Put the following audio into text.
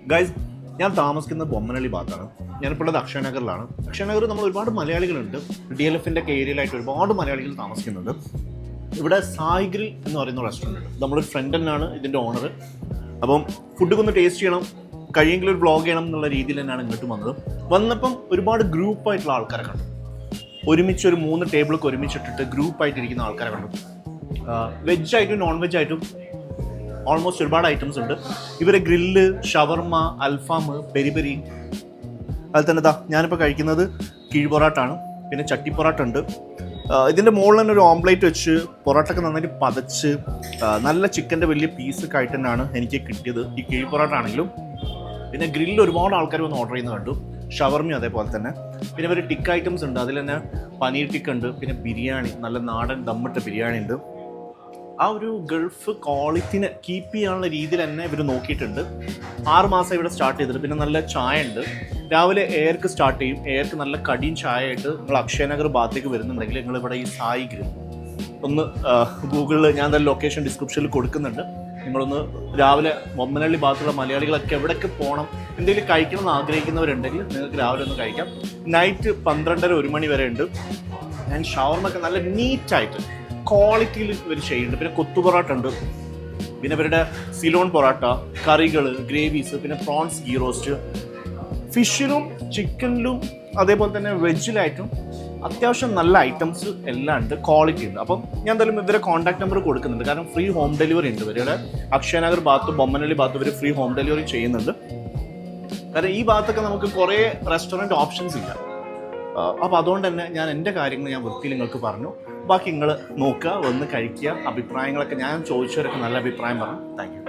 Guys, ഞാൻ താമസിക്കുന്നത് ബൊമ്മനള്ളി ഭാഗത്താണ്. ഞാനിപ്പോൾ ഉള്ളത് അക്ഷയനഗറിലാണ്. അക്ഷയനഗർ നമ്മൾ ഒരുപാട് മലയാളികളുണ്ട്. DLFിൻ്റെ ഒക്കെ ഏരിയയിലായിട്ട് ഒരുപാട് മലയാളികൾ താമസിക്കുന്നുണ്ട്. ഇവിടെ സായ് ഗ്രിൽ എന്ന് പറയുന്ന റെസ്റ്റോറൻറ്റ് ഉണ്ട്. നമ്മളൊരു ഫ്രണ്ട് തന്നെയാണ് ഇതിൻ്റെ ഓണർ. അപ്പം ഫുഡൊക്കെ ഒന്ന് ടേസ്റ്റ് ചെയ്യണം, കഴിയെങ്കിലും ഒരു വ്ളോഗ് ചെയ്യണം എന്നുള്ള രീതിയിൽ തന്നെയാണ് ഇങ്ങോട്ട് വന്നത്. വന്നപ്പം ഒരുപാട് ഗ്രൂപ്പായിട്ടുള്ള ആൾക്കാരെ കണ്ടു. ഒരുമിച്ച് ഒരു 3 ടേബിളൊക്കെ ഒരുമിച്ചിട്ടിട്ട് ഗ്രൂപ്പായിട്ടിരിക്കുന്ന ആൾക്കാരെ കണ്ടു. വെജ് നോൺ വെജ് ആയിട്ടും ഓൾമോസ്റ്റ് ഒരുപാട് ഐറ്റംസ് ഉണ്ട്. ഇവരെ ഗ്രില്ല്, ഷവർമ, അൽഫാം, പെരി പെരി. അതിൽ തന്നെ ഞാനിപ്പോൾ കഴിക്കുന്നത് കീഴ് പൊറാട്ടാണ്. പിന്നെ ചട്ടി പൊറാട്ട ഉണ്ട്. ഇതിൻ്റെ മുകളിൽ തന്നെ ഒരു ഓംപ്ലേറ്റ് വെച്ച് പൊറോട്ടൊക്കെ നന്നായിട്ട് പതച്ച് നല്ല ചിക്കൻ്റെ വലിയ പീസൊക്കെ ആയിട്ട് തന്നെയാണ് എനിക്ക് കിട്ടിയത് ഈ കീഴ് പൊറാട്ട ആണെങ്കിലും. പിന്നെ ഗ്രില്ല് ഒരുപാട് ആൾക്കാർ വന്ന് ഓർഡർ ചെയ്യുന്നത് കണ്ടു. ഷവർമയും അതേപോലെ തന്നെ. പിന്നെ ഒരു ടിക്ക് ഐറ്റംസ് ഉണ്ട്. അതിൽ തന്നെ പനീർ ടിക്ക് ഉണ്ട്. പിന്നെ ബിരിയാണി, നല്ല നാടൻ ദമ്മിട്ട ബിരിയാണി ഉണ്ട്. ആ ഒരു ഗൾഫ് ക്വാളിറ്റിനെ കീപ്പ് ചെയ്യാനുള്ള രീതിയിൽ തന്നെ ഇവർ നോക്കിയിട്ടുണ്ട്. 6 മാസം ഇവിടെ സ്റ്റാർട്ട് ചെയ്തിട്ട്. പിന്നെ നല്ല ചായ ഉണ്ട്. രാവിലെ എയർക്ക് സ്റ്റാർട്ട് ചെയ്യും. എയർക്ക് നല്ല കടിയും ചായ ആയിട്ട് നിങ്ങൾ അക്ഷയനഗർ ഭാഗത്തേക്ക് വരുന്നുണ്ടെങ്കിൽ നിങ്ങൾ ഇവിടെ ഈ സായ് ഗ്രിൽ ഒന്ന് ഗൂഗിളിൽ ഞാൻ എന്തായാലും ലൊക്കേഷൻ ഡിസ്ക്രിപ്ഷനിൽ കൊടുക്കുന്നുണ്ട്. നിങ്ങളൊന്ന് രാവിലെ ബൊമ്മനള്ളി ഭാഗത്തുള്ള മലയാളികളൊക്കെ എവിടെയൊക്കെ പോകണം, എന്തെങ്കിലും കഴിക്കണം എന്ന് ആഗ്രഹിക്കുന്നവരുണ്ടെങ്കിൽ നിങ്ങൾക്ക് രാവിലെ ഒന്ന് കഴിക്കാം. നൈറ്റ് 12:30-1 മണി വരെ ഉണ്ട്. ഞാൻ ഷവർമൊക്കെ നല്ല നീറ്റായിട്ട് ക്വാളിറ്റിയിൽ ഇവർ ചെയ്യുന്നുണ്ട്. പിന്നെ കൊത്തു പൊറോട്ട ഉണ്ട്. പിന്നെ ഇവരുടെ സിലോൺ പൊറോട്ട, കറികൾ, ഗ്രേവീസ്, പിന്നെ പ്രോൺസ് ഗീ റോസ്റ്റ്. ഫിഷിലും ചിക്കനിലും അതേപോലെ തന്നെ വെജിലായിട്ടും അത്യാവശ്യം നല്ല ഐറ്റംസ് എല്ലാം ഉണ്ട്, ക്വാളിറ്റി ഉണ്ട്. അപ്പം ഞാൻ എന്തായാലും ഇവരെ കോൺടാക്ട് നമ്പർ കൊടുക്കുന്നുണ്ട്. കാരണം ഫ്രീ ഹോം ഡെലിവറി ഉണ്ട്. ഇവരുടെ അക്ഷയനഗർ ഭാഗത്ത്, ബൊമ്മനള്ളി ഭാഗത്ത് ഇവർ ഫ്രീ ഹോം ഡെലിവറി ചെയ്യുന്നുണ്ട്. കാരണം ഈ ഭാഗത്തൊക്കെ നമുക്ക് കുറേ റെസ്റ്റോറൻറ്റ് ഓപ്ഷൻസ് ഇല്ല. അപ്പോൾ അതുകൊണ്ട് തന്നെ ഞാൻ എൻ്റെ കാര്യങ്ങൾ ഞാൻ വൃത്തിയിൽ നിങ്ങൾക്ക് പറഞ്ഞു. ബാക്കി നിങ്ങൾ നോക്കുക, വന്ന് കഴിക്കുക. അഭിപ്രായങ്ങളൊക്കെ ഞാൻ ചോദിച്ചവരൊക്കെ നല്ല അഭിപ്രായം പറഞ്ഞു. Thank you.